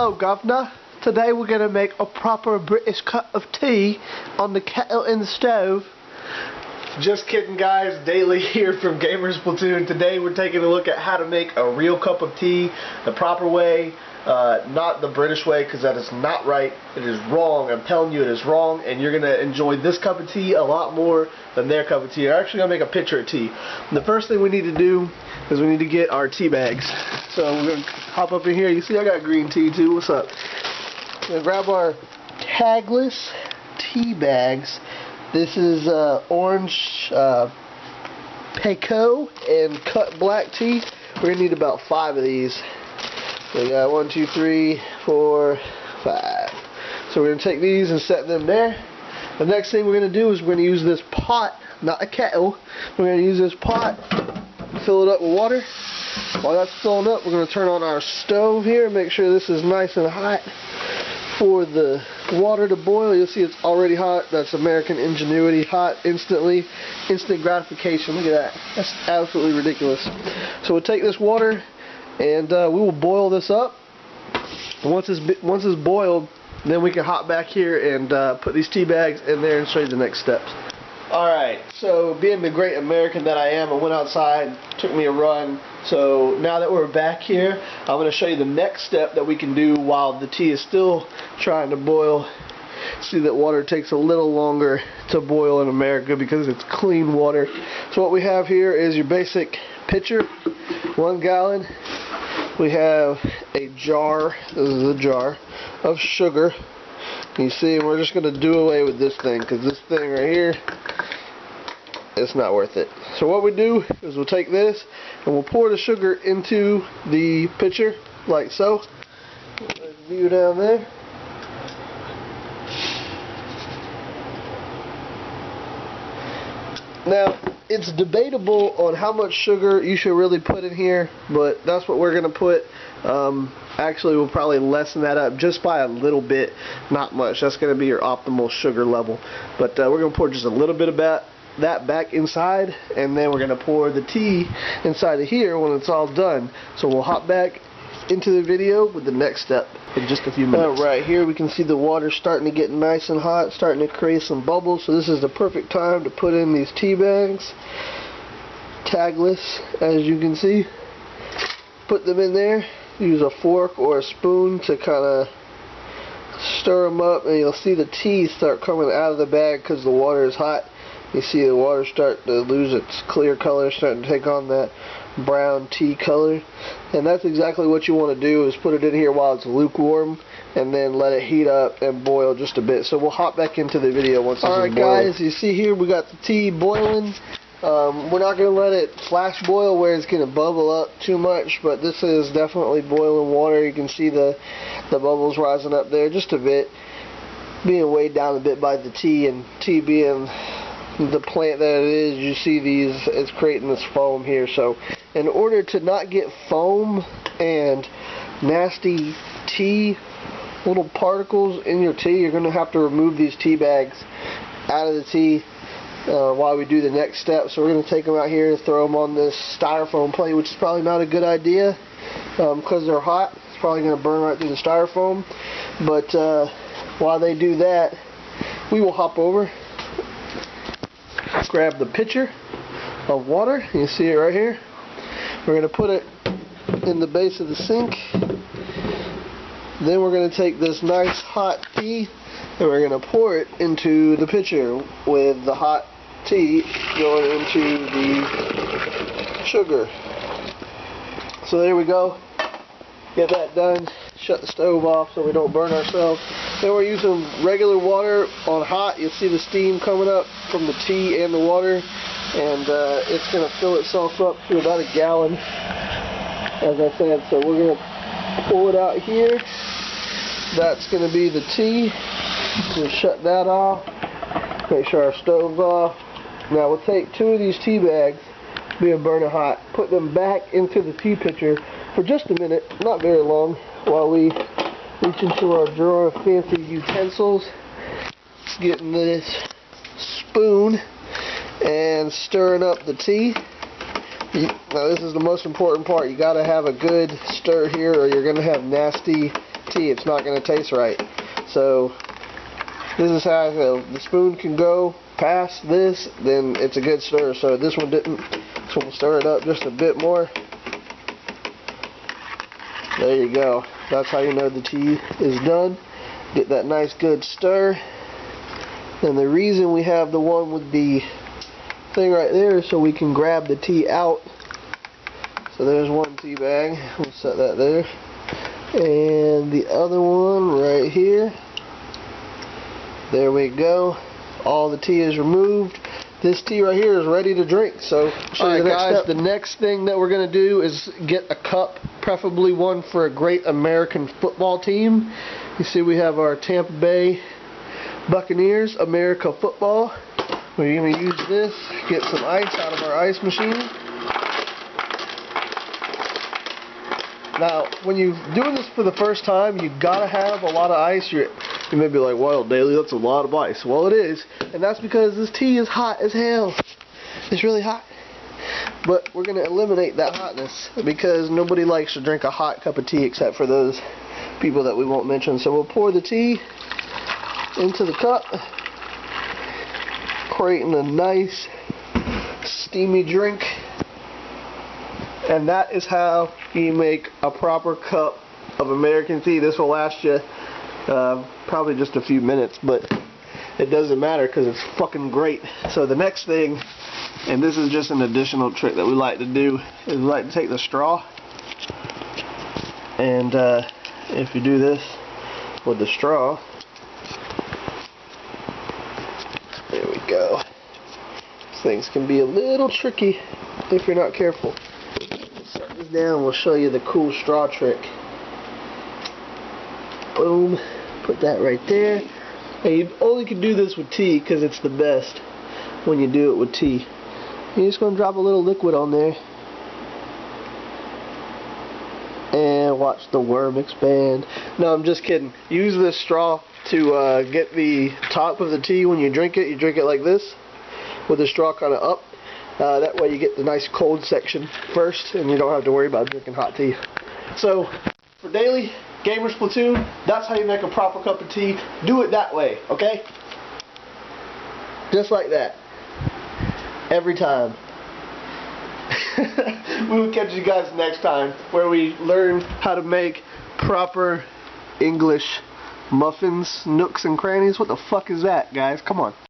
Hello, Governor. Today we're going to make a proper British cup of tea on the kettle in the stove. Just kidding, guys. Daily here from GamersPlatoon. Today we're taking a look at how to make a real cup of tea the proper way, not the British way, because that is not right. It is wrong. I'm telling you, it is wrong, and you're going to enjoy this cup of tea a lot more than their cup of tea. I'm actually going to make a picture of tea. And the first thing we need to do is we need to get our tea bags. So we're going to hop up in here. You see I got green tea too. What's up? We're going to grab our tagless tea bags. This is orange Peco and cut black tea. We're going to need about 5 of these. So we got 1, 2, 3, 4, 5. So we're going to take these and set them there. The next thing we're going to do is we're going to use this pot, not a kettle. We're going to use this pot, fill it up with water. While that's filling up, we're going to turn on our stove here and make sure this is nice and hot for the water to boil. You'll see it's already hot. That's American ingenuity, hot instantly, instant gratification. Look at that. That's absolutely ridiculous. So we'll take this water and we will boil this up. Once it's boiled, then we can hop back here and put these tea bags in there and show you the next steps. Alright, so being the great American that I am, I went outside, took me a run. So now that we're back here, I'm going to show you the next step that we can do while the tea is still trying to boil. See that water takes a little longer to boil in America because it's clean water. So what we have here is your basic pitcher, 1 gallon. We have a jar, this is a jar, of sugar. You see, we're just going to do away with this thing because this thing right here, it's not worth it. So what we do is we'll take this and we'll pour the sugar into the pitcher like so. View down there. Now, it's debatable on how much sugar you should really put in here, but that's what we're going to put. Actually, we'll probably lessen that up just by a little bit, not much. That's going to be your optimal sugar level. But we're going to pour just a little bit of that back inside, and then we're going to pour the tea inside of here when it's all done. So we'll hop back into the video with the next step in just a few minutes. Alright, here we can see the water starting to get nice and hot, starting to create some bubbles. So this is the perfect time to put in these tea bags. Tagless, as you can see. Put them in there. Use a fork or a spoon to kind of stir them up, and you'll see the tea start coming out of the bag because the water is hot. You see the water start to lose its clear color, starting to take on that brown tea color. And that's exactly what you want to do, is put it in here while it's lukewarm and then let it heat up and boil just a bit. So we'll hop back into the video once this is boiled. Alright guys, you see here we got the tea boiling. We're not going to let it flash boil where it's going to bubble up too much, but this is definitely boiling water. You can see the bubbles rising up there just a bit, being weighed down a bit by the tea, and tea being the plant that it is, you see these, it's creating this foam here. So in order to not get foam and nasty tea little particles in your tea, you're going to have to remove these tea bags out of the tea while we do the next step. So we're going to take them out here and throw them on this styrofoam plate, which is probably not a good idea because they're hot. It's probably going to burn right through the styrofoam. But while they do that, we will hop over, grab the pitcher of water. You see it right here. We're going to put it in the base of the sink. Then we're going to take this nice hot tea and we're going to pour it into the pitcher with the hot tea going into the sugar. So there we go. Get that done. Shut the stove off so we don't burn ourselves. Then we're using regular water on hot. You'll see the steam coming up from the tea and the water, and it's going to fill itself up to about 1 gallon, as I said. So we're going to pull it out here. That's going to be the tea. Just shut that off. Make sure our stove's off. Now we'll take 2 of these tea bags, being burning hot, put them back into the tea pitcher for just a minute, not very long, while we reach into our drawer of fancy utensils, getting this spoon and stirring up the tea. Now this is the most important part. You got to have a good stir here or you're going to have nasty tea. It's not going to taste right. So this is how the spoon can go past this, then it's a good stir. So this one didn't, so we'll stir it up just a bit more. There you go. That's how you know the tea is done. Get that nice good stir. And the reason we have the one with the thing right there is so we can grab the tea out. So there's one tea bag. We'll set that there. And the other one right here. There we go. All the tea is removed. This tea right here is ready to drink. So, alright guys, the next thing that we're going to do is get a cup, preferably one for a great American football team. You see we have our Tampa Bay Buccaneers, America football. We're going to use this, get some ice out of our ice machine. Now, when you're doing this for the first time, you gotta have a lot of ice. You may be like, "Well, Daily, that's a lot of ice." Well, it is, and that's because this tea is hot as hell. It's really hot. But we're gonna eliminate that hotness because nobody likes to drink a hot cup of tea except for those people that we won't mention. So we'll pour the tea into the cup, creating a nice steamy drink. And that is how you make a proper cup of American tea. This will last you probably just a few minutes, but it doesn't matter because it's fucking great. So the next thing, and this is just an additional trick that we like to do, is we like to take the straw, and if you do this with the straw, there we go. These things can be a little tricky if you're not careful. Set this down, we'll show you the cool straw trick. Boom, put that right there. And you only can do this with tea because it's the best when you do it with tea. You're just going to drop a little liquid on there and watch the worm expand. No, I'm just kidding. Use this straw to get the top of the tea when you drink it. You drink it like this with the straw kind of up. That way you get the nice cold section first and you don't have to worry about drinking hot tea. So, for Daily, GamersPlatoon, that's how you make a proper cup of tea. Do it that way, okay? Just like that. Every time. We will catch you guys next time where we learn how to make proper English muffins, nooks and crannies. What the fuck is that, guys? Come on.